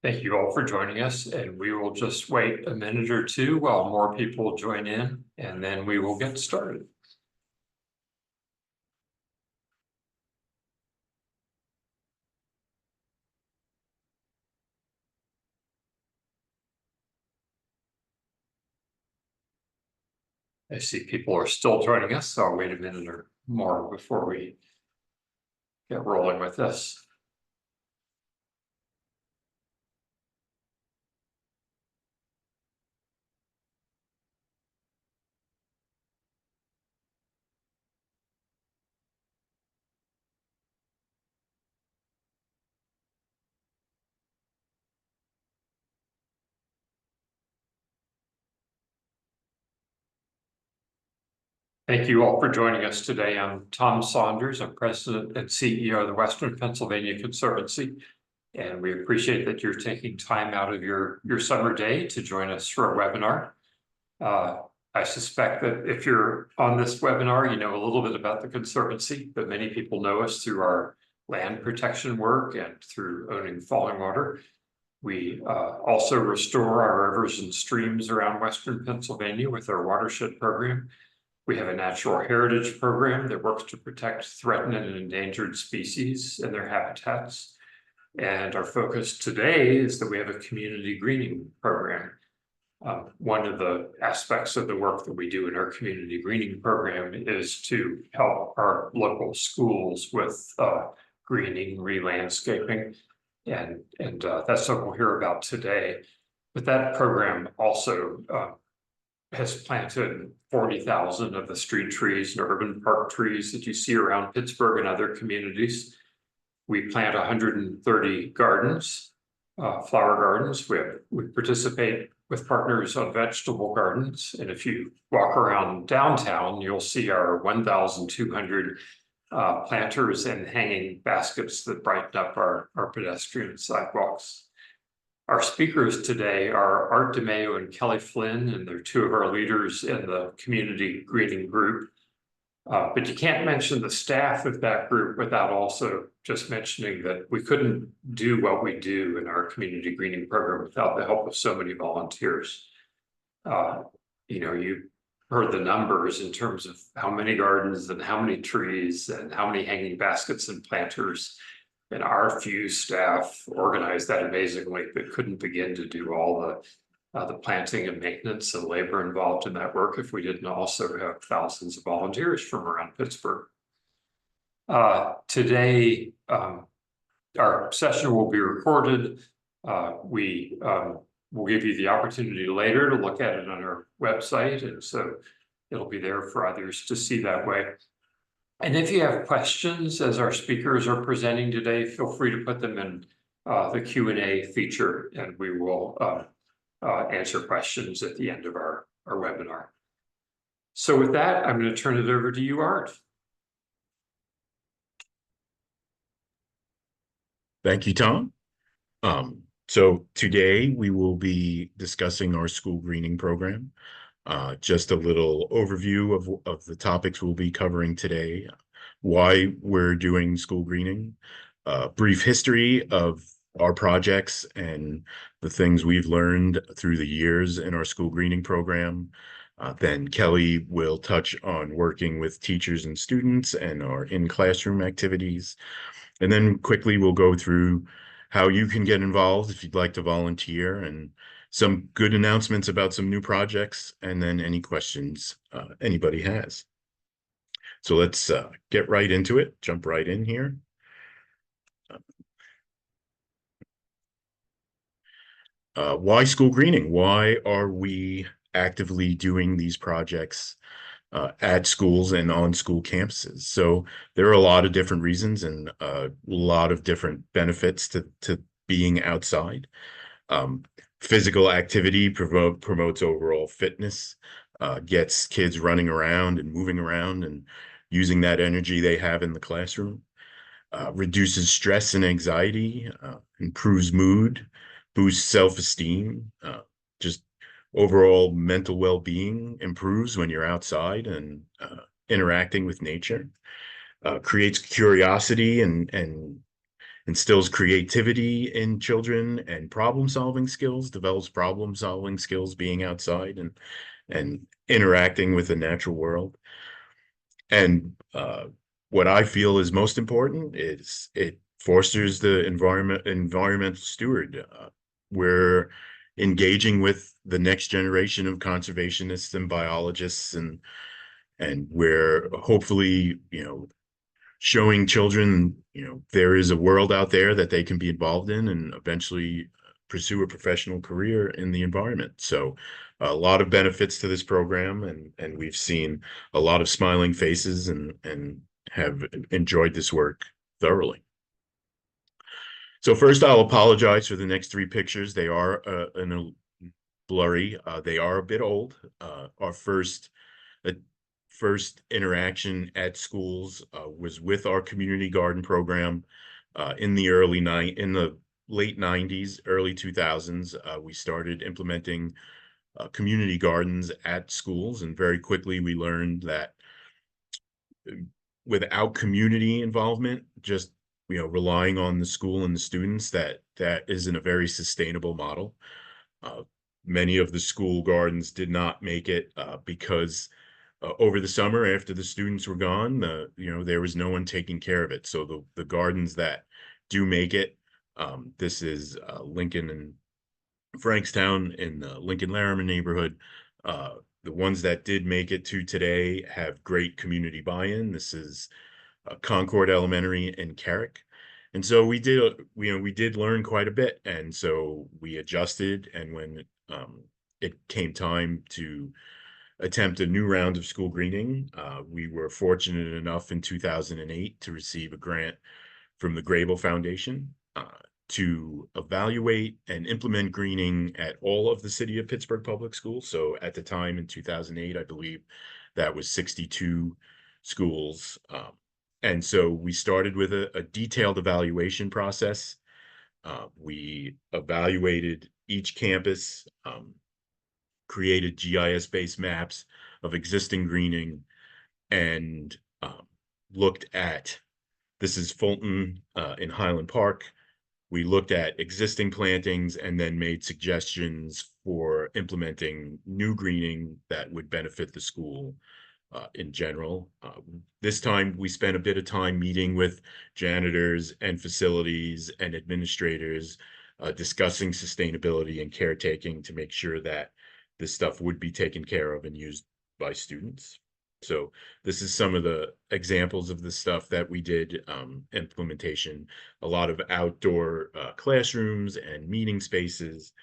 Thank you all for joining us, and we will just wait a minute or two while more people join in, and then we will get started. I see people are still joining us, so I'll wait a minute or more before we get rolling with this. Thank you all for joining us today. I'm Tom Saunders. I'm President and CEO of the Western Pennsylvania Conservancy, and we appreciate that you're taking time out of your summer day to join us for a webinar. I suspect that if you're on this webinar, you know a little bit about the Conservancy, but many people know us through our land protection work and through owning falling water. We also restore our rivers and streams around Western Pennsylvania with our watershed program. We have a natural heritage program that works to protect threatened and endangered species and their habitats. And our focus today is that we have a community greening program. One of the aspects of the work that we do in our community greening program is to help our local schools with greening, re-landscaping, and that's what we'll hear about today. But that program also has planted 40,000 of the street trees and urban park trees that you see around Pittsburgh and other communities. We plant 130 gardens, flower gardens. We participate with partners on vegetable gardens. And if you walk around downtown, you'll see our 1,200 planters and hanging baskets that brighten up our pedestrian sidewalks. Our speakers today are Art DeMayo and Kelly Flynn, and they're two of our leaders in the community greening group. But you can't mention the staff of that group without also just mentioning that we couldn't do what we do in our community greening program without the help of so many volunteers. You heard the numbers in terms of how many gardens and how many trees and how many hanging baskets and planters. And our few staff organized that amazingly, but couldn't begin to do all the planting and maintenance and labor involved in that work if we didn't also have thousands of volunteers from around Pittsburgh. Today, our session will be recorded. We will give you the opportunity later to look at it on our website, and so it'll be there for others to see that way. And if you have questions as our speakers are presenting today, feel free to put them in the Q&A feature, and we will answer questions at the end of our webinar. So with that, I'm going to turn it over to you, Art. Thank you, Tom. So today we will be discussing our school greening program. Just a little overview of the topics we'll be covering today, why we're doing school greening, brief history of our projects and the things we've learned through the years in our school greening program. Then Kelly will touch on working with teachers and students and our in-classroom activities. And then quickly we'll go through how you can get involved if you'd like to volunteer, and some good announcements about some new projects, and then any questions anybody has. So let's get right into it, jump right in here. Why school greening? Why are we actively doing these projects at schools and on school campuses? So there are a lot of different reasons and a lot of different benefits to being outside. Physical activity promotes overall fitness, gets kids running around and moving around and using that energy they have in the classroom, reduces stress and anxiety, improves mood, boosts self-esteem, just overall mental well-being improves when you're outside and interacting with nature, creates curiosity and instills creativity in children and problem-solving skills, develops problem-solving skills being outside and interacting with the natural world. And what I feel is most important is it fosters the environmental steward. We're engaging with the next generation of conservationists and biologists, and we're hopefully, showing children, there is a world out there that they can be involved in and eventually pursue a professional career in the environment. So a lot of benefits to this program, and we've seen a lot of smiling faces and have enjoyed this work thoroughly. So first, I'll apologize for the next three pictures. They are blurry. They are a bit old. Our uh, first interaction at schools was with our community garden program in the late 90s, early 2000s. We started implementing community gardens at schools, and very quickly we learned that without community involvement, just relying on the school and the students, that isn't a very sustainable model. Uh, Many of the school gardens did not make it because over the summer, after the students were gone, there was no one taking care of it. So the gardens that do make it, this is Lincoln and Frankstown in the Lincoln-Larimer neighborhood. The ones that did make it to today have great community buy-in. This is Concord Elementary in Carrick. And so we did learn quite a bit. And so we adjusted. And when it came time to attempt a new round of school greening, we were fortunate enough in 2008 to receive a grant from the Grable Foundation to evaluate and implement greening at all of the city of Pittsburgh public schools. So at the time in 2008, I believe that was 62 schools. And so we started with a detailed evaluation process. We evaluated each campus, created GIS-based maps of existing greening, and looked at, this is Fulton in Highland Park. We looked at existing plantings and then made suggestions for implementing new greening that would benefit the school in general. This time we spent a bit of time meeting with janitors and facilities and administrators, discussing sustainability and caretaking to make sure that this stuff would be taken care of and used by students. So this is some of the examples of the stuff that we did, implementation, a lot of outdoor classrooms and meeting spaces.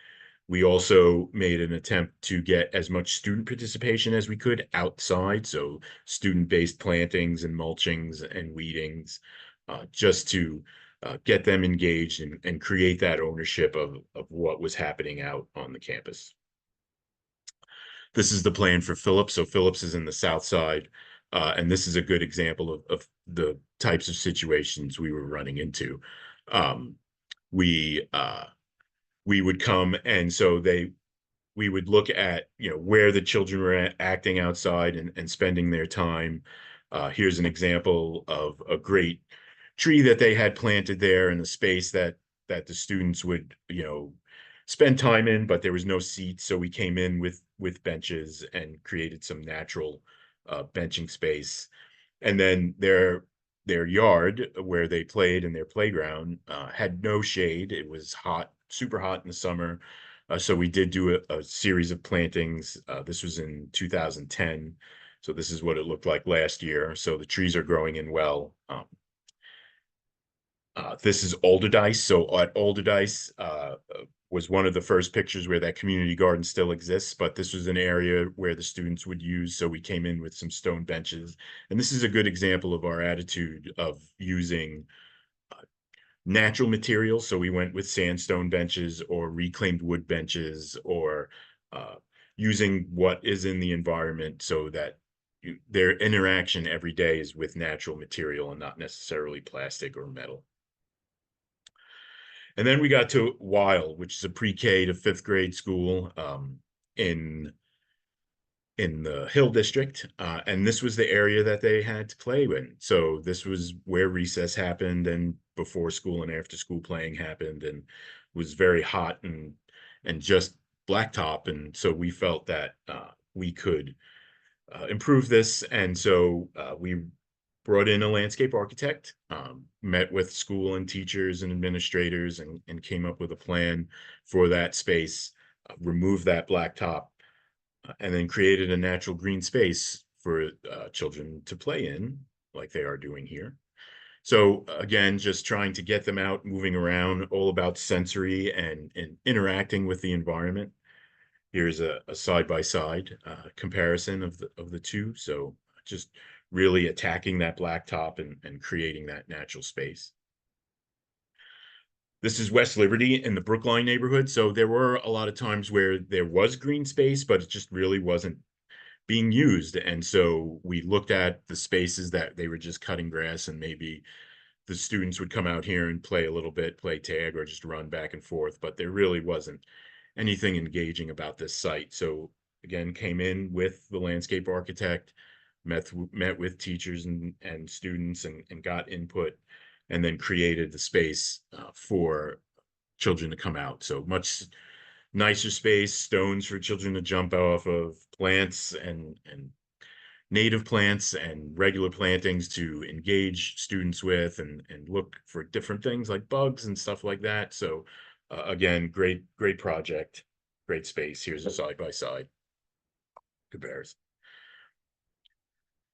We also made an attempt to get as much student participation as we could outside, so student-based plantings and mulchings and weedings, just to get them engaged and create that ownership of what was happening out on the campus. This is the plan for Phillips. So Phillips is in the south side, and this is a good example of the types of situations we were running into. Um, we would come, and so we would look at where the children were acting outside and spending their time. Here's an example of a great tree that they had planted there in the space that the students would spend time in, but there was no seats, so we came in with benches and created some natural benching space. And then their yard where they played in their playground had no shade. It was hot, super hot in the summer. So we did do a series of plantings. This was in 2010. So this is what it looked like last year. So the trees are growing in well. This is Alderdice. So at Alderdice was one of the first pictures where that community garden still exists, but this was an area where the students would use. So we came in with some stone benches. And this is a good example of our attitude of using natural materials. So we went with sandstone benches or reclaimed wood benches, or using what is in the environment so that their interaction every day is with natural material and not necessarily plastic or metal. And then we got to Weil, which is a pre-K to fifth grade school in in the Hill District, and this was the area that they had to play in. So this was where recess happened, and before school and after school playing happened, and was very hot and just blacktop. And so we felt that we could improve this, and so we brought in a landscape architect, met with school and teachers and administrators, and came up with a plan for that space, removed that blacktop, and then created a natural green space for children to play in, like they are doing here. So again, just trying to get them out, moving around, all about sensory and interacting with the environment. Here's a side-by-side comparison of the two. So just really attacking that blacktop and creating that natural space. This is West Liberty in the Brookline neighborhood. So there were a lot of times where there was green space, but it just really wasn't being used. And so we looked at the spaces that they were just cutting grass, and maybe the students would come out here and play a little bit, play tag, or just run back and forth, but there really wasn't anything engaging about this site. So again, came in with the landscape architect, met with teachers and students, and got input, and then created the space for children to come out. So much nicer space, stones for children to jump off of, plants and native plants and regular plantings to engage students with, and look for different things like bugs and stuff like that. So again, great project, great space. Here's a side-by-side comparison.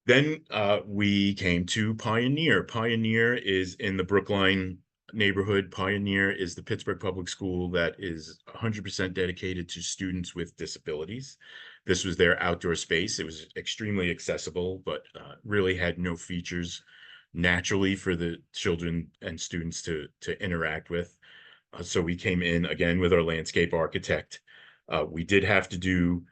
Then we came to Pioneer. Pioneer is in the Brookline neighborhood. Pioneer is the Pittsburgh public school that is 100% dedicated to students with disabilities. This was their outdoor space. It was extremely accessible, but really had no features naturally for the children and students to interact with. So we came in again with our landscape architect. We did have to do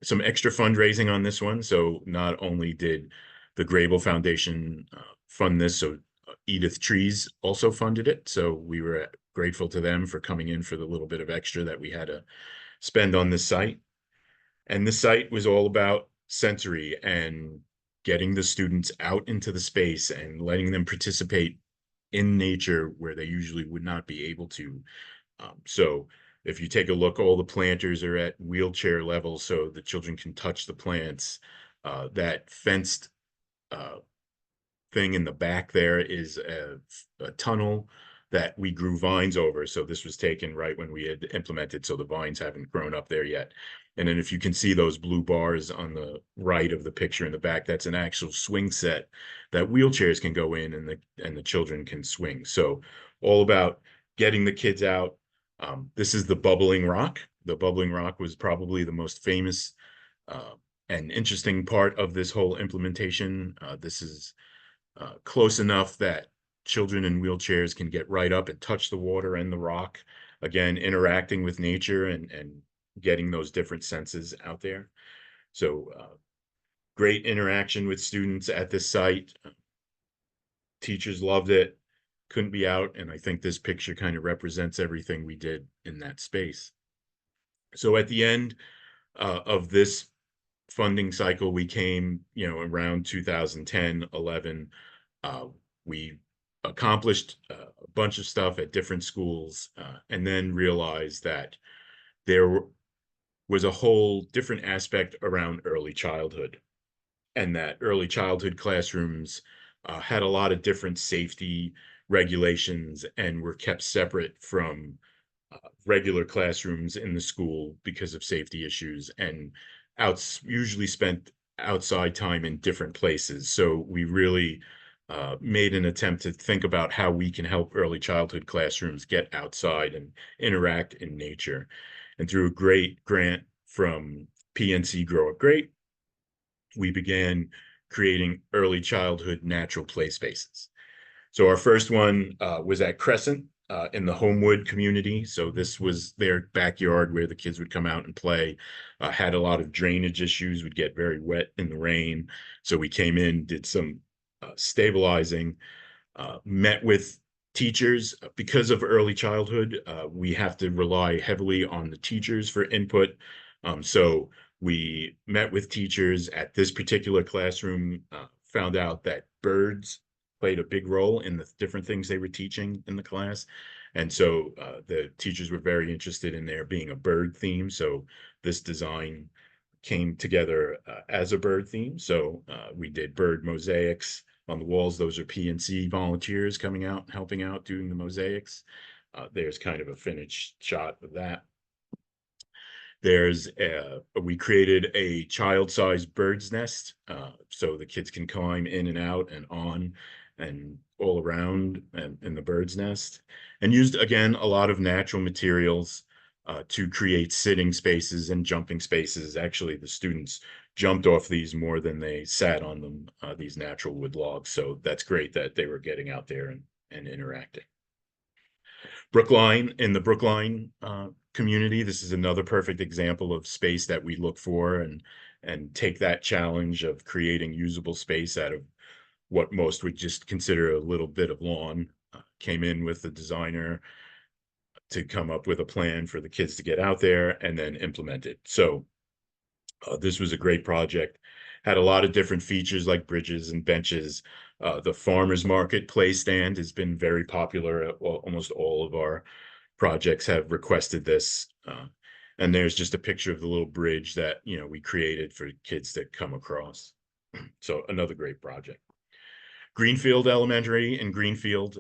some extra fundraising on this one. So not only did the Grable Foundation fund this, so Edith Trees also funded it. So we were grateful to them for coming in for the little bit of extra that we had to spend on this site. And this site was all about sensory and getting the students out into the space and letting them participate in nature where they usually would not be able to. So if you take a look, all the planters are at wheelchair level, so the children can touch the plants. That fenced thing in the back there is a tunnel that we grew vines over. So this was taken right when we had implemented, so the vines haven't grown up there yet. And then if you can see those blue bars on the right of the picture in the back, that's an actual swing set that wheelchairs can go in, and the children can swing. So all about getting the kids out. This is the Bubbling Rock. The Bubbling Rock was probably the most famous and interesting part of this whole implementation. This is close enough that children in wheelchairs can get right up and touch the water and the rock. Again, interacting with nature and getting those different senses out there. So great interaction with students at this site. Teachers loved it, couldn't be out, and I think this picture kind of represents everything we did in that space. So at the end of this funding cycle, we came, around 2010, 11. We accomplished a bunch of stuff at different schools, and then realized that there was a whole different aspect around early childhood, and that early childhood classrooms had a lot of different safety regulations and were kept separate from regular classrooms in the school because of safety issues, and usually spent outside time in different places. So we really made an attempt to think about how we can help early childhood classrooms get outside and interact in nature. And through a great grant from PNC Grow Up Great, we began creating early childhood natural play spaces. So our first one was at Crescent in the Homewood community. So this was their backyard where the kids would come out and play. Had a lot of drainage issues, would get very wet in the rain. So we came in, did some stabilizing, met with teachers. Because of early childhood, we have to rely heavily on the teachers for input. So We met with teachers at this particular classroom, found out that birds played a big role in the different things they were teaching in the class. And so the teachers were very interested in there being a bird theme. So this design came together as a bird theme. So we did bird mosaics on the walls. Those are PNC volunteers coming out, helping out, doing the mosaics. There's kind of a finished shot of that. We created a child-sized bird's nest, so the kids can climb in and out and on and all around in the bird's nest, and used again a lot of natural materials to create sitting spaces and jumping spaces. Actually, the students jumped off these more than they sat on them, these natural wood logs. So that's great that they were getting out there and interacting. Brookline, in the Brookline community, this is another perfect example of space that we look for and take that challenge of creating usable space out of what most would just consider a little bit of lawn. Came in with the designer to come up with a plan for the kids to get out there and then implement it. So this was a great project. Had a lot of different features like bridges and benches. The farmers market play stand has been very popular. Almost all of our projects have requested this. And there's just a picture of the little bridge that we created for kids to come across. So another great project. Greenfield Elementary in Greenfield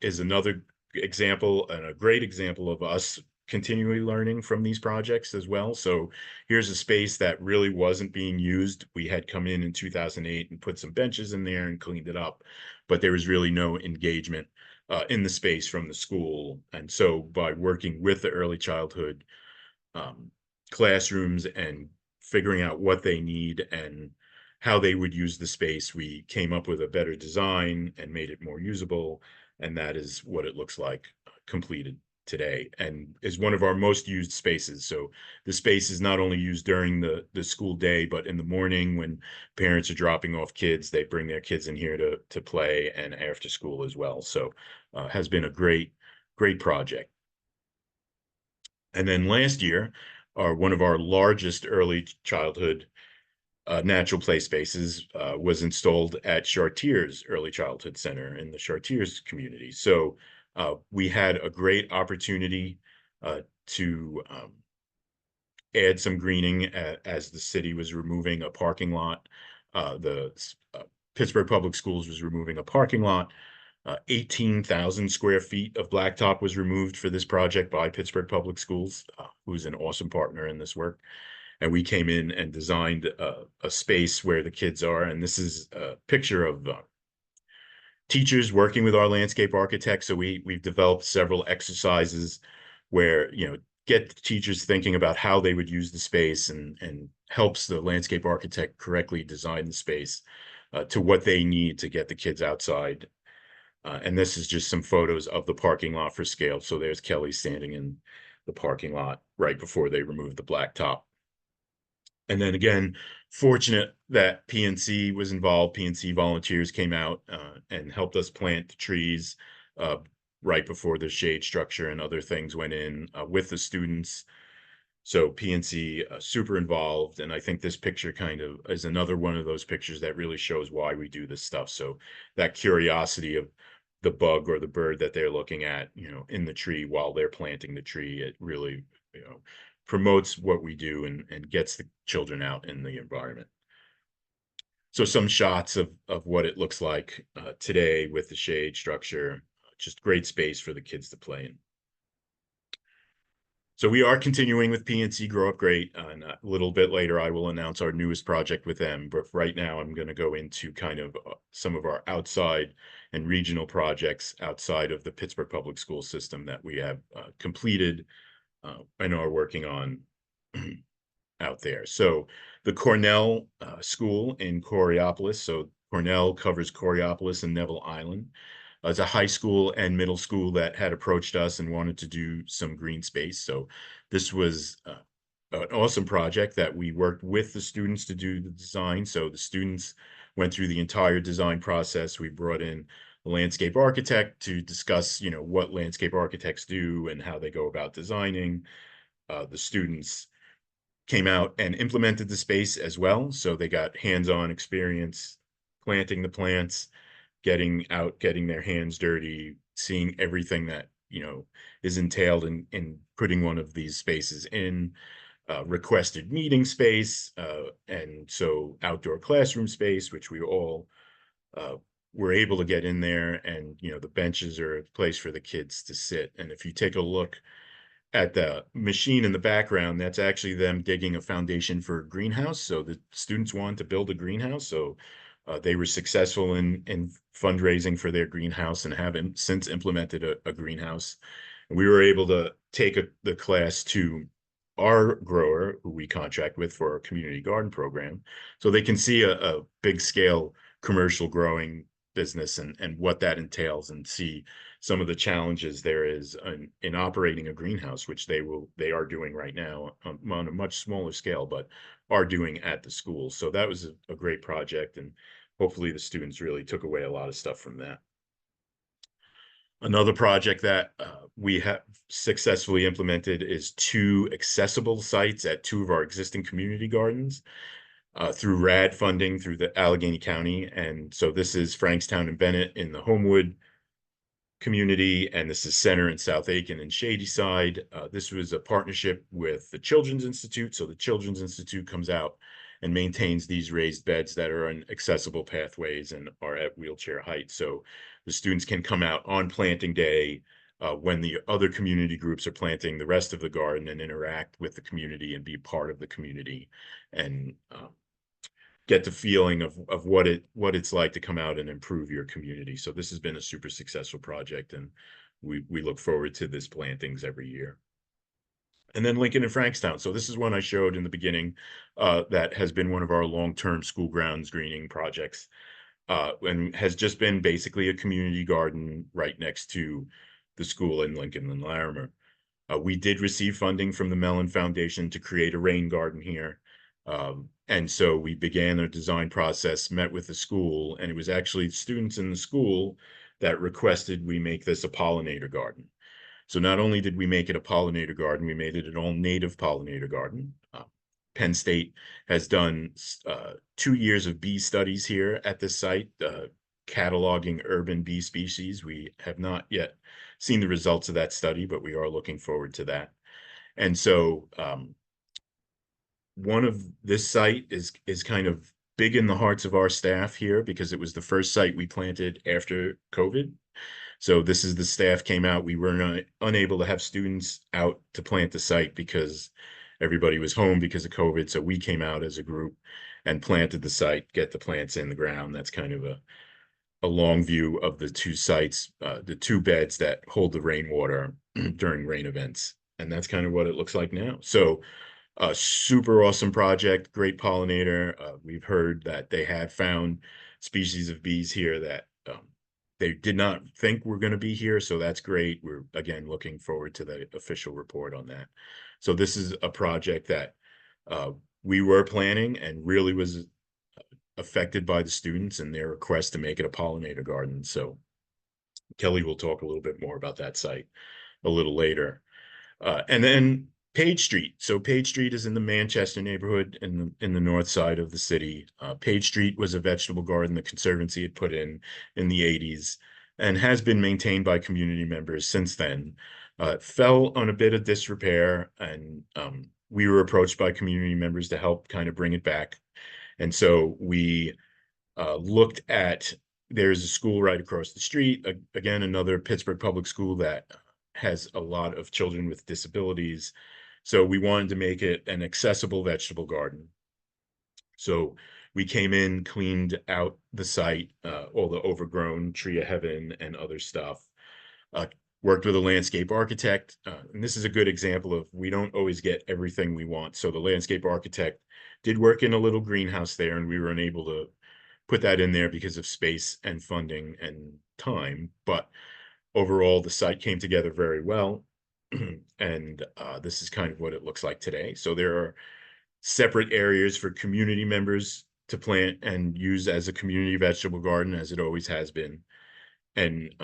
is another example and a great example of us continually learning from these projects as well. So here's a space that really wasn't being used. We had come in 2008 and put some benches in there and cleaned it up, but there was really no engagement in the space from the school. And so by working with the early childhood classrooms and figuring out what they need and how they would use the space, we came up with a better design and made it more usable. And that is what it looks like completed today, and is one of our most used spaces. So the space is not only used during the school day, but in the morning when parents are dropping off kids, they bring their kids in here to play, and after school as well. So has been a great project. And then last year, one of our largest early childhood natural play spaces was installed at Chartiers Early Childhood Center in the Chartiers community. So we had a great opportunity to add some greening as the city was removing a parking lot. The Pittsburgh Public Schools was removing a parking lot. 18,000 square feet of blacktop was removed for this project by Pittsburgh Public Schools, who's an awesome partner in this work. And we came in and designed a space where the kids are. And this is a picture of teachers working with our landscape architect. So we've developed several exercises where, get the teachers thinking about how they would use the space and helps the landscape architect correctly design the space to what they need to get the kids outside. And this is just some photos of the parking lot for scale. So there's Kelly standing in the parking lot right before they removed the blacktop. And then again, fortunate that PNC was involved. PNC volunteers came out and helped us plant the trees right before the shade structure and other things went in with the students. So PNC super involved. And I think this picture kind of is another one of those pictures that really shows why we do this stuff. So that curiosity of the bug or the bird that they're looking at, in the tree while they're planting the tree, it really, promotes what we do and gets the children out in the environment. So some shots of what it looks like today with the shade structure, just great space for the kids to play in. So we are continuing with PNC Grow Up Great, and a little bit later I will announce our newest project with them. But right now I'm going to go into kind of some of our outside and regional projects outside of the Pittsburgh Public School system that we have completed and are working on out there. So the Cornell School in Coraopolis. So Cornell covers Coraopolis and Neville Island. It's a high school and middle school that had approached us and wanted to do some green space. So this was an awesome project that we worked with the students to do the design. So the students went through the entire design process. We brought in a landscape architect to discuss, what landscape architects do and how they go about designing. The students came out and implemented the space as well. So they got hands-on experience planting the plants, getting out, getting their hands dirty, seeing everything that, is entailed in putting one of these spaces in. Requested meeting space, and so outdoor classroom space, which we all uh, were able to get in there. And, the benches are a place for the kids to sit. And if you take a look at the machine in the background, that's actually them digging a foundation for a greenhouse. So the students wanted to build a greenhouse. So they were successful in fundraising for their greenhouse and have since implemented a greenhouse. And we were able to take the class to our grower, who we contract with for our community garden program, so they can see a big scale commercial growing business and what that entails, and see some of the challenges there is in operating a greenhouse, which they are doing right now on a much smaller scale, but are doing at the school. So that was a great project, and hopefully the students really took away a lot of stuff from that. Another project that we have successfully implemented is 2 accessible sites at 2 of our existing community gardens through RAD funding through the Allegheny County. And so this is Frankstown and Bennett in the Homewood community, and this is Center and South Aiken and Shadyside. This was a partnership with the Children's Institute. So the Children's Institute comes out and maintains these raised beds that are on accessible pathways and are at wheelchair height. So the students can come out on planting day when the other community groups are planting the rest of the garden, and interact with the community and be part of the community, and get the feeling of what it's like to come out and improve your community. So this has been a super successful project, and we look forward to this plantings every year. And then Lincoln and Frankstown. So this is one I showed in the beginning that has been one of our long-term school grounds greening projects, and has just been basically a community garden right next to the school in Lincoln and Larimer. We did receive funding from the Mellon Foundation to create a rain garden here. And so we began a design process, met with the school, and it was actually students in the school that requested we make this a pollinator garden. So not only did we make it a pollinator garden, we made it an all-native pollinator garden. Penn State has done 2 years of bee studies here at this site, cataloging urban bee species. We have not yet seen the results of that study, but we are looking forward to that. And so one of this site is kind of big in the hearts of our staff here, because it was the first site we planted after COVID. So this is the staff came out. We were unable to have students out to plant the site because everybody was home because of COVID. So we came out as a group and planted the site, get the plants in the ground. That's kind of a long view of the 2 sites, the 2 beds that hold the rainwater during rain events. And that's kind of what it looks like now. So a super awesome project, great pollinator. We've heard that they have found species of bees here that they did not think were going to be here. So that's great. We're again looking forward to the official report on that. So this is a project that we were planning and really was affected by the students and their request to make it a pollinator garden. So Kelly will talk a little bit more about that site a little later. And then Page Street. So Page Street is in the Manchester neighborhood in the north side of the city. Page Street was a vegetable garden the Conservancy had put in the 80s and has been maintained by community members since then. It fell on a bit of disrepair, and we were approached by community members to help kind of bring it back. And so we looked at, there's a school right across the street, again, another Pittsburgh public school that has a lot of children with disabilities. So we wanted to make it an accessible vegetable garden. So we came in, cleaned out the site, all the overgrown tree of heaven and other stuff, worked with a landscape architect. And this is a good example of, we don't always get everything we want. So the landscape architect did work in a little greenhouse there, and we were unable to put that in there because of space and funding and time. But overall, the site came together very well. And this is kind of what it looks like today. So there are separate areas for community members to plant and use as a community vegetable garden, as it always has been. And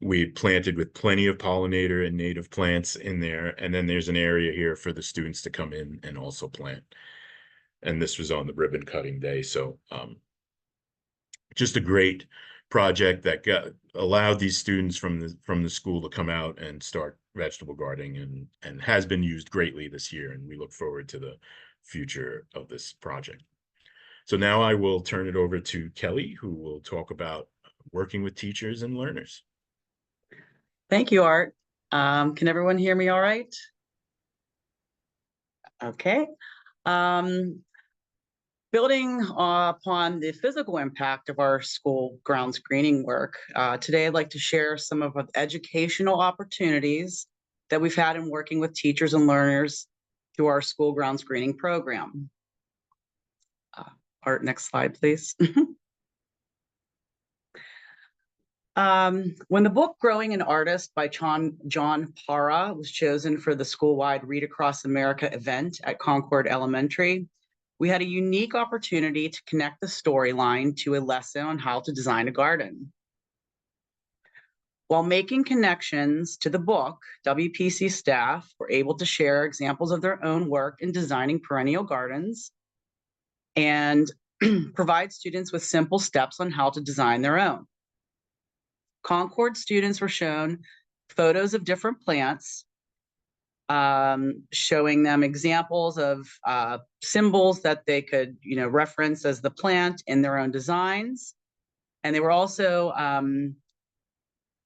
We planted with plenty of pollinator and native plants in there, and then there's an area here for the students to come in and also plant. And this was on the ribbon cutting day, so just a great project that allowed these students from the school to come out and start vegetable gardening, and has been used greatly this year, and we look forward to the future of this project. So now I will turn it over to Kelly, who will talk about working with teachers and learners. Thank you, Art. Can everyone hear me all right? Okay. Building upon the physical impact of our school ground screening work, today I'd like to share some of the educational opportunities that we've had in working with teachers and learners through our school ground screening program. Art, next slide, please. When the book Growing an Artist by John Para was chosen for the school-wide Read Across America event at Concord Elementary, we had a unique opportunity to connect the storyline to a lesson on how to design a garden. While making connections to the book, WPC staff were able to share examples of their own work in designing perennial gardens and provide students with simple steps on how to design their own. Concord students were shown photos of different plants, showing them examples of symbols that they could, reference as the plant in their own designs. And they were also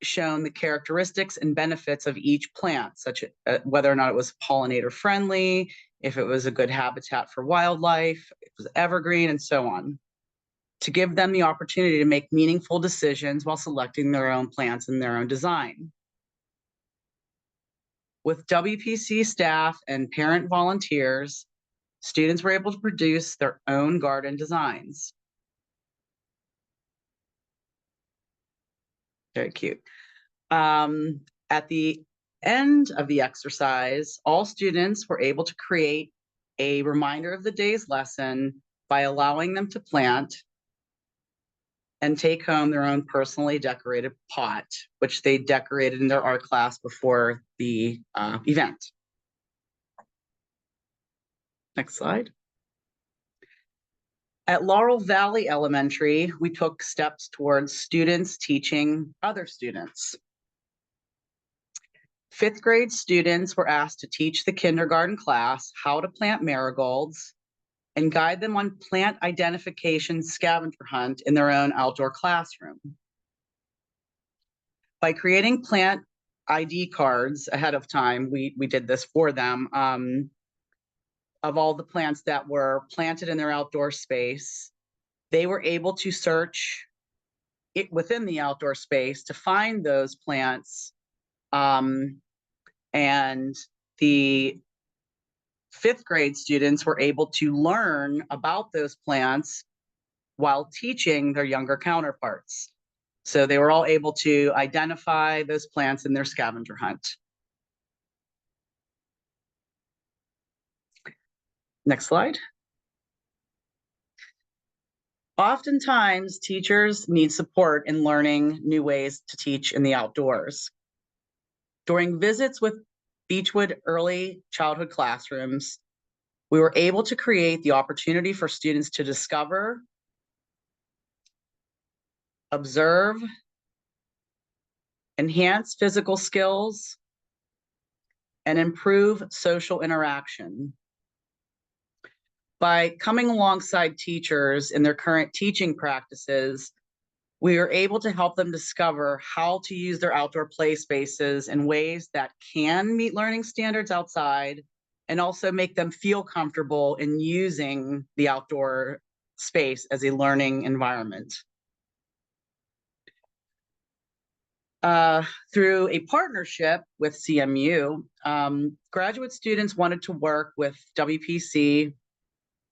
shown the characteristics and benefits of each plant, such as whether or not it was pollinator friendly, if it was a good habitat for wildlife, if it was evergreen, and so on, to give them the opportunity to make meaningful decisions while selecting their own plants and their own design. With WPC staff and parent volunteers, students were able to produce their own garden designs. Very cute. At the end of the exercise, all students were able to create a reminder of the day's lesson by allowing them to plant and take home their own personally decorated pot, which they decorated in their art class before the event. Next slide. At Laurel Valley Elementary, we took steps towards students teaching other students. 5th grade students were asked to teach the kindergarten class how to plant marigolds and guide them on plant identification scavenger hunt in their own outdoor classroom. By creating plant ID cards ahead of time, we did this for them, of all the plants that were planted in their outdoor space. They were able to search it within the outdoor space to find those plants, and the 5th grade students were able to learn about those plants while teaching their younger counterparts. So they were all able to identify those plants in their scavenger hunt. Next slide. Oftentimes, teachers need support in learning new ways to teach in the outdoors. During visits with Beechwood early childhood classrooms, we were able to create the opportunity for students to discover, observe, enhance physical skills, and improve social interaction. By coming alongside teachers in their current teaching practices, we are able to help them discover how to use their outdoor play spaces in ways that can meet learning standards outside and also make them feel comfortable in using the outdoor space as a learning environment. Through a partnership with CMU, graduate students wanted to work with WPC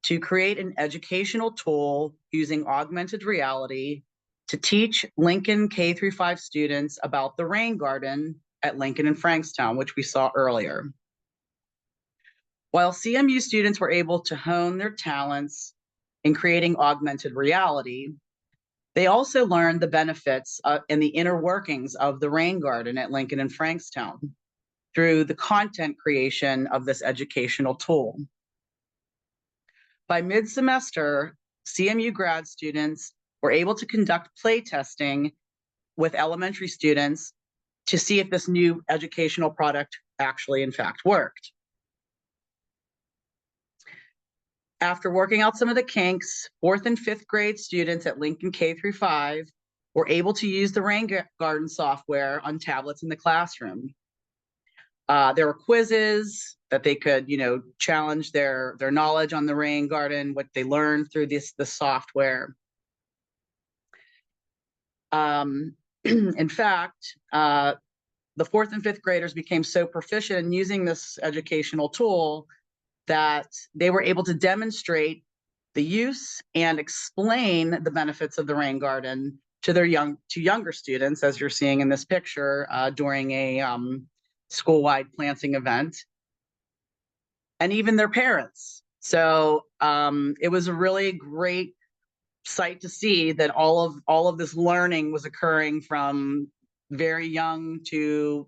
to create an educational tool using augmented reality to teach Lincoln K-5 students about the rain garden at Lincoln and Frankstown, which we saw earlier. While CMU students were able to hone their talents in creating augmented reality, They also learned the benefits and the inner workings of the rain garden at Lincoln and Frankstown through the content creation of this educational tool. By mid-semester, CMU grad students were able to conduct play testing with elementary students to see if this new educational product actually, in fact, worked. After working out some of the kinks, 4th and 5th grade students at Lincoln K-5 were able to use the rain garden software on tablets in the classroom. There were quizzes that they could, challenge their knowledge on the rain garden, what they learned through the software. In fact, the 4th and 5th graders became so proficient in using this educational tool that they were able to demonstrate the use and explain the benefits of the rain garden to younger students, as you're seeing in this picture, during a school-wide planting event, and even their parents. So it was a really great sight to see that all of this learning was occurring from very young to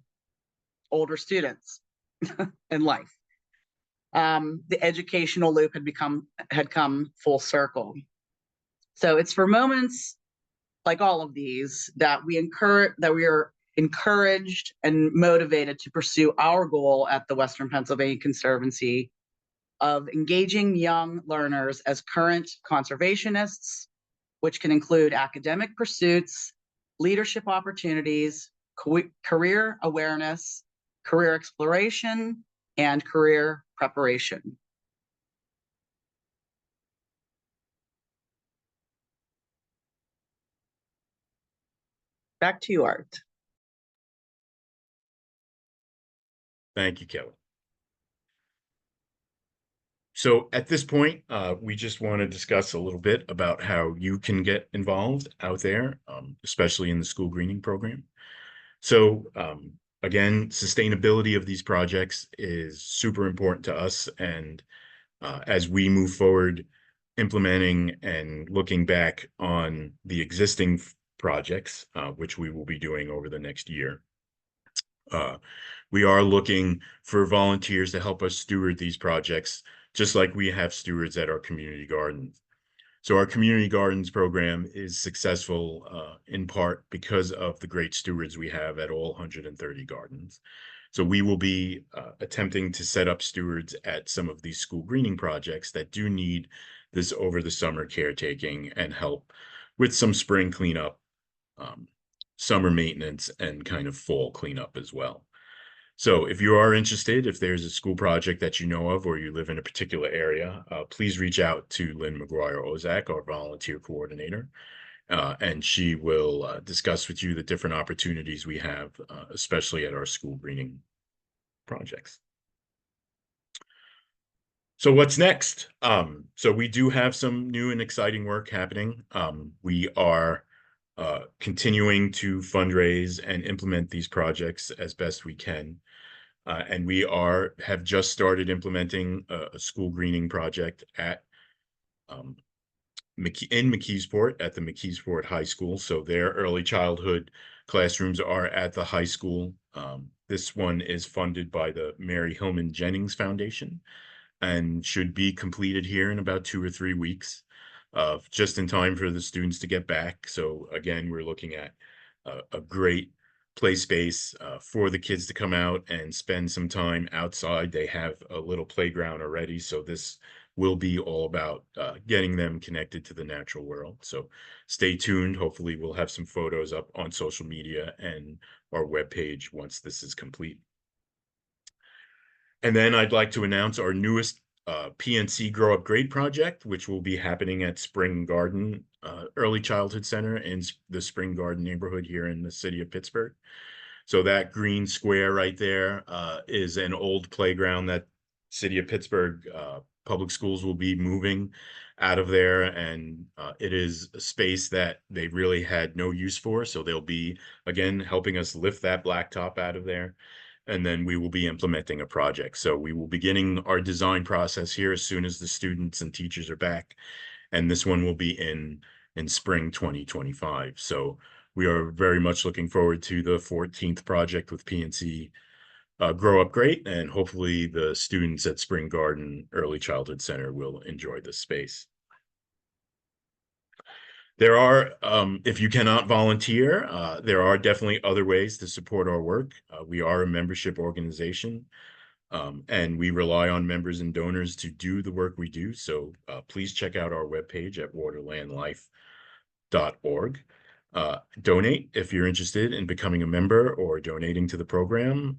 older students in life. The educational loop had come full circle. So it's for moments like all of these that we are encouraged and motivated to pursue our goal at the Western Pennsylvania Conservancy of engaging young learners as current conservationists, which can include academic pursuits, leadership opportunities, career awareness, career exploration, and career preparation. Back to you, Art. Thank you, Kelly. So at this point, we just want to discuss a little bit about how you can get involved out there, especially in the school greening program. So again, sustainability of these projects is super important to us. And as we move forward, implementing and looking back on the existing projects, which we will be doing over the next year, we are looking for volunteers to help us steward these projects, just like we have stewards at our community gardens. So our community gardens program is successful in part because of the great stewards we have at all 130 gardens. So we will be attempting to set up stewards at some of these school greening projects that do need this over the summer caretaking and help with some spring cleanup, summer maintenance, and kind of fall cleanup as well. So if you are interested, if there's a school project that you know of or you live in a particular area, please reach out to Lynn McGuire-Ozak, our volunteer coordinator, and she will discuss with you the different opportunities we have, especially at our school greening projects. So what's next? So we do have some new and exciting work happening. We are continuing to fundraise and implement these projects as best we can. And we have just started implementing a school greening project at in McKeesport at the McKeesport High School. So their early childhood classrooms are at the high school. This one is funded by the Mary Hillman Jennings Foundation and should be completed here in about 2 or 3 weeks, just in time for the students to get back. So again, we're looking at a great play space for the kids to come out and spend some time outside. They have a little playground already, so this will be all about getting them connected to the natural world. So stay tuned. Hopefully we'll have some photos up on social media and our webpage once this is complete. And then I'd like to announce our newest PNC Grow Up Great project, which will be happening at Spring Garden Early Childhood Center in the Spring Garden neighborhood here in the city of Pittsburgh. So that green square right there is an old playground that city of Pittsburgh public schools will be moving out of there, and it is a space that they really had no use for. So they'll be, again, helping us lift that blacktop out of there. And then we will be implementing a project. So we will be beginning our design process here as soon as the students and teachers are back. And this one will be in in spring 2025. So we are very much looking forward to the 14th project with PNC Grow Up Great, and hopefully the students at Spring Garden Early Childhood Center will enjoy this space. There are, if you cannot volunteer, there are definitely other ways to support our work. We are a membership organization, and we rely on members and donors to do the work we do. So please check out our webpage at waterlandlife.org. Donate if you're interested in becoming a member or donating to the program.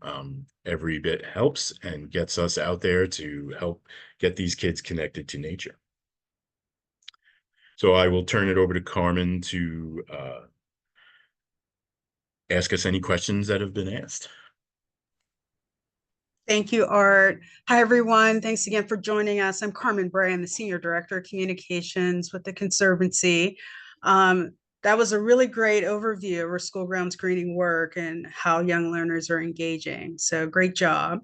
Every bit helps and gets us out there to help get these kids connected to nature. So I will turn it over to Carmen to ask us any questions that have been asked. Thank you, Art. Hi, everyone. Thanks again for joining us. I'm Carmen Bray. I'm the Senior Director of Communications with the Conservancy. That was a really great overview of our school grounds greening work and how young learners are engaging. So great job.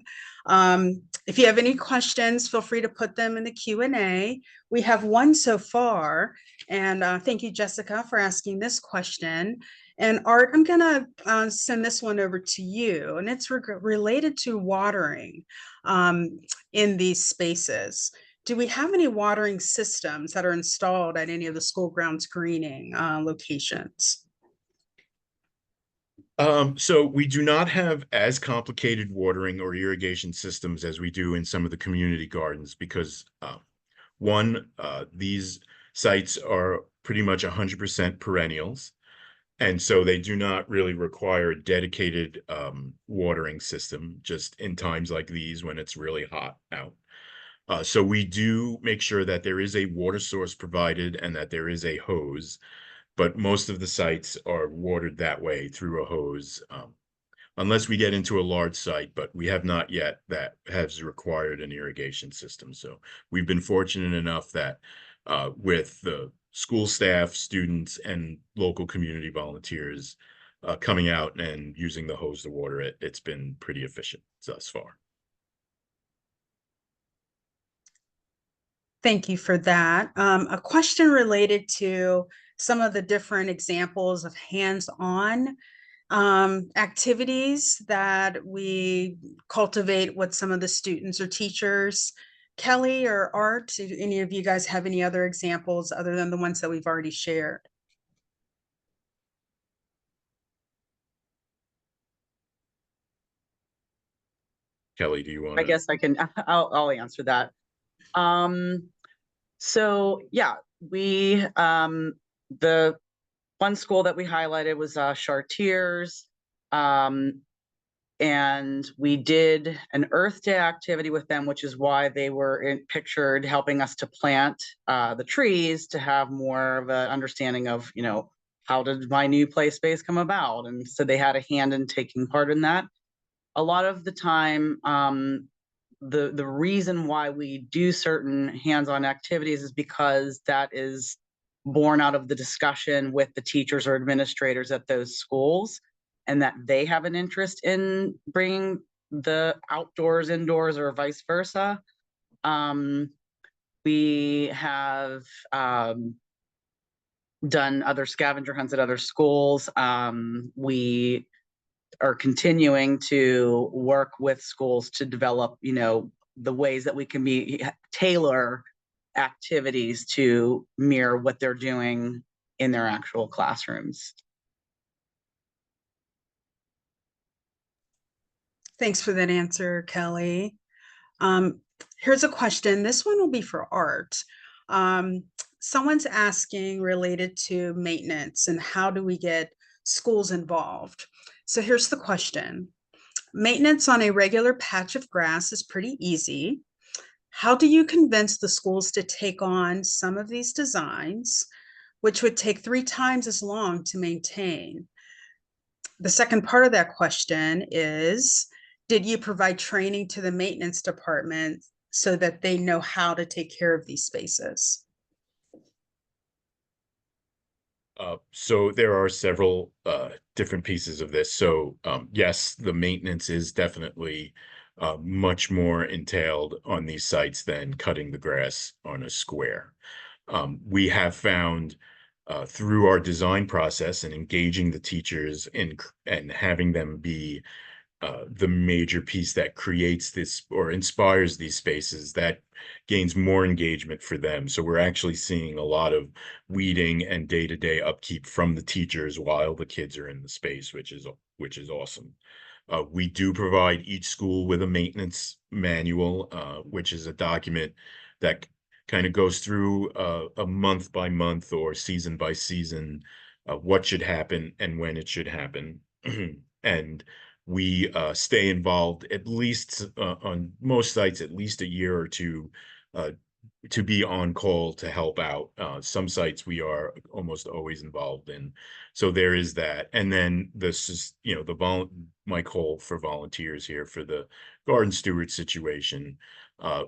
If you have any questions, feel free to put them in the Q&A. We have one so far. And thank you, Jessica, for asking this question. And Art, I'm gonna send this one over to you, and it's related to watering in these spaces. Do we have any watering systems that are installed at any of the school grounds greening locations? So we do not have as complicated watering or irrigation systems as we do in some of the community gardens because these sites are pretty much 100% perennials. And so they do not really require a dedicated watering system just in times like these when it's really hot out. So we do make sure that there is a water source provided and that there is a hose, but most of the sites are watered that way through a hose, unless we get into a large site, but we have not yet that has required an irrigation system. So we've been fortunate enough that with the school staff, students, and local community volunteers coming out and using the hose to water it, it's been pretty efficient thus far. Thank you for that. A question related to some of the different examples of hands-on activities that we cultivate with some of the students or teachers. Kelly or Art, do any of you guys have any other examples other than the ones that we've already shared? Kelly, do you want to? I guess I can, I'll answer that. So yeah, the one school that we highlighted was Chartiers. And we did an Earth Day activity with them, which is why they were pictured helping us to plant the trees to have more of an understanding of, you know, how did my new play space come about? And so they had a hand in taking part in that. A lot of the time, the reason why we do certain hands-on activities is because that is born out of the discussion with the teachers or administrators at those schools, and that they have an interest in bringing the outdoors indoors or vice versa. We have done other scavenger hunts at other schools. We are continuing to work with schools to develop, you know, the ways that we can tailor activities to mirror what they're doing in their actual classrooms. Thanks for that answer, Kelly. Here's a question. This one will be for Art. Someone's asking related to maintenance and how do we get schools involved? So here's the question. Maintenance on a regular patch of grass is pretty easy. How do you convince the schools to take on some of these designs, which would take 3 times as long to maintain? The second part of that question is, did you provide training to the maintenance department so that they know how to take care of these spaces? So there are several different pieces of this. So yes, the maintenance is definitely much more entailed on these sites than cutting the grass on a square. We have found through our design process and engaging the teachers and having them be the major piece that creates this or inspires these spaces, that gains more engagement for them. So we're actually seeing a lot of weeding and day-to-day upkeep from the teachers while the kids are in the space, which is awesome. We do provide each school with a maintenance manual, which is a document that kind of goes through a month by month or season by season, what should happen and when it should happen. And we stay involved at least on most sites, at least a year or two, to be on call to help out. Some sites we are almost always involved in. So there is that. And then this is, my call for volunteers here for the garden steward situation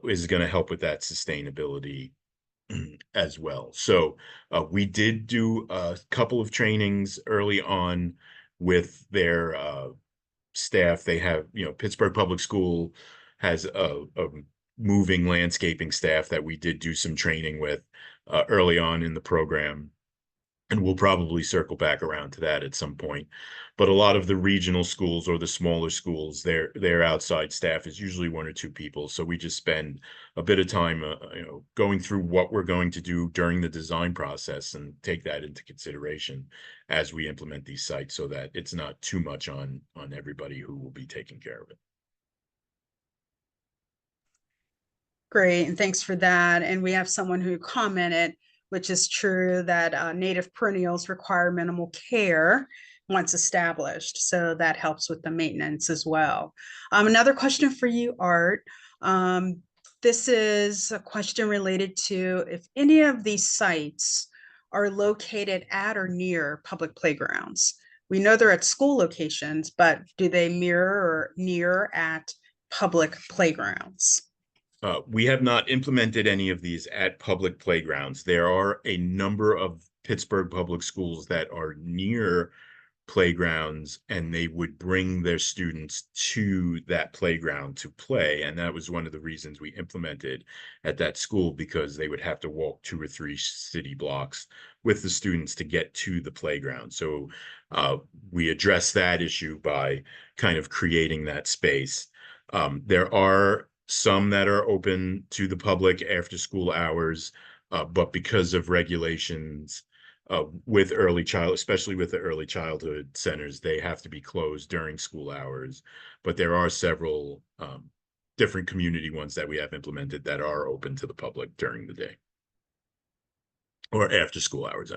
is going to help with that sustainability as well. So we did do a couple of trainings early on with their staff. They have, Pittsburgh Public School has a moving landscaping staff that we did do some training with early on in the program. And we'll probably circle back around to that at some point. But a lot of the regional schools or the smaller schools, their outside staff is usually 1 or 2 people. So we just spend a bit of time, going through what we're going to do during the design process and take that into consideration as we implement these sites, so that it's not too much on everybody who will be taking care of it. Great, and thanks for that. And we have someone who commented, which is true, that native perennials require minimal care once established. So that helps with the maintenance as well. Another question for you, Art. This is a question related to if any of these sites are located at or near public playgrounds. We know they're at school locations, but do they mirror or near at public playgrounds? We have not implemented any of these at public playgrounds. There are a number of Pittsburgh public schools that are near playgrounds, and they would bring their students to that playground to play. And that was one of the reasons we implemented at that school, because they would have to walk 2 or 3 city blocks with the students to get to the playground. So we addressed that issue by kind of creating that space. There are some that are open to the public after school hours, but because of regulations with especially with the early childhood centers, they have to be closed during school hours. But there are several different community ones that we have implemented that are open to the public during the day or after school hours.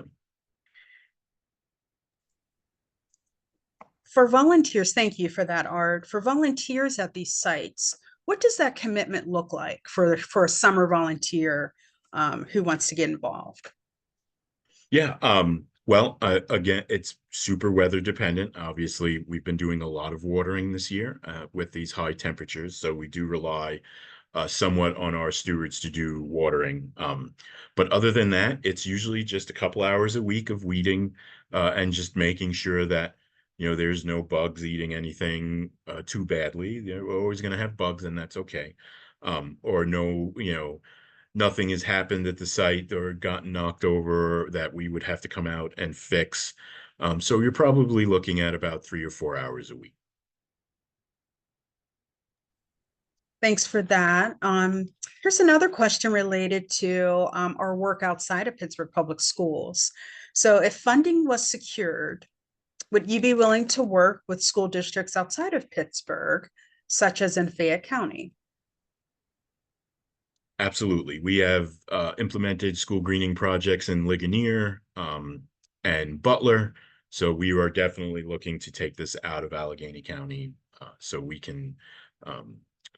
For volunteers, thank you for that, Art. For volunteers at these sites, what does that commitment look like for a summer volunteer who wants to get involved? Yeah. Well, again, it's super weather dependent. Obviously, we've been doing a lot of watering this year with these high temperatures, so we do rely somewhat on our stewards to do watering. But other than that, it's usually just a couple hours a week of weeding and just making sure that there's no bugs eating anything too badly. We're always going to have bugs, and that's okay. Or no, nothing has happened at the site or gotten knocked over that we would have to come out and fix. So you're probably looking at about 3 or 4 hours a week. Thanks for that. Here's another question related to our work outside of Pittsburgh Public Schools. So if funding was secured, would you be willing to work with school districts outside of Pittsburgh, such as in Fayette County? Absolutely. We have implemented school greening projects in Ligonier and Butler. So we are definitely looking to take this out of Allegheny County. So we can,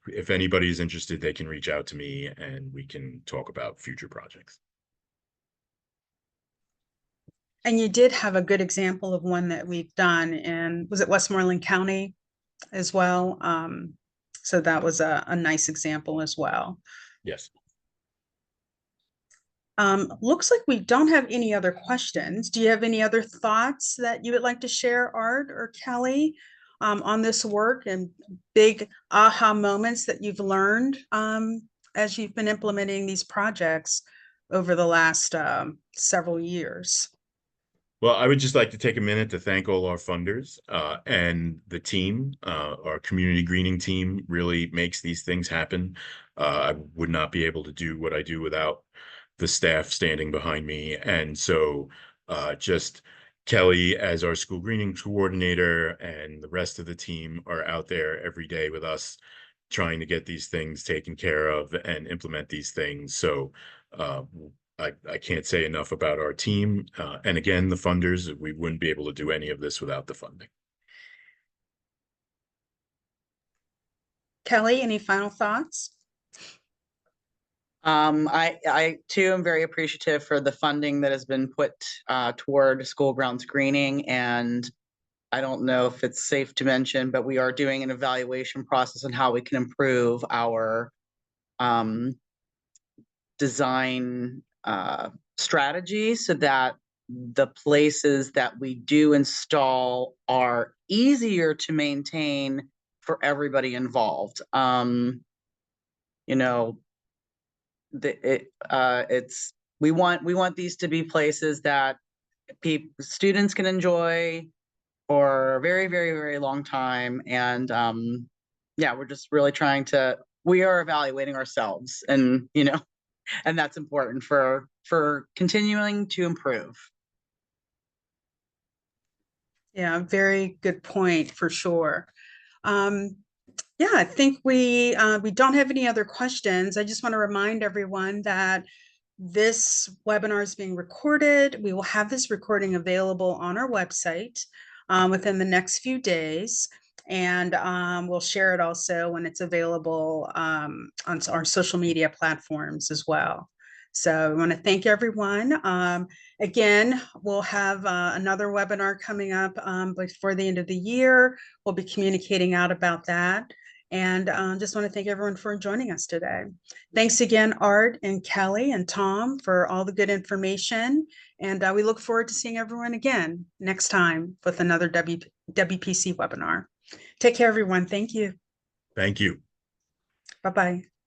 if anybody's interested, they can reach out to me and we can talk about future projects. And you did have a good example of one that we've done in, was it Westmoreland County as well? So that was a nice example as well. Yes. Looks like we don't have any other questions. Do you have any other thoughts that you would like to share, Art or Kelly, on this work and big aha moments that you've learned as you've been implementing these projects over the last several years? Well, I would just like to take a minute to thank all our funders and the team. Our community greening team really makes these things happen. I would not be able to do what I do without the staff standing behind me. And so just Kelly as our school greening coordinator and the rest of the team are out there every day with us trying to get these things taken care of and implement these things. So I can't say enough about our team. And again, the funders, we wouldn't be able to do any of this without the funding. Kelly, any final thoughts? I too am very appreciative for the funding that has been put toward school grounds greening. And I don't know if it's safe to mention, but we are doing an evaluation process on how we can improve our design strategy so that the places that we do install are easier to maintain for everybody involved. You know, it's we want these to be places that students can enjoy for a very, very, very long time. And yeah, we're just really we are evaluating ourselves, and and that's important for continuing to improve. Yeah, very good point for sure. Yeah, I think we don't have any other questions. I just want to remind everyone that this webinar is being recorded. We will have this recording available on our website within the next few days. And we'll share it also when it's available on our social media platforms as well. So I want to thank everyone. Again, we'll have another webinar coming up before the end of the year. We'll be communicating out about that. And just want to thank everyone for joining us today. Thanks again, Art and Kelly and Tom, for all the good information. And we look forward to seeing everyone again next time with another WPC webinar. Take care, everyone. Thank you. Thank you. Bye-bye.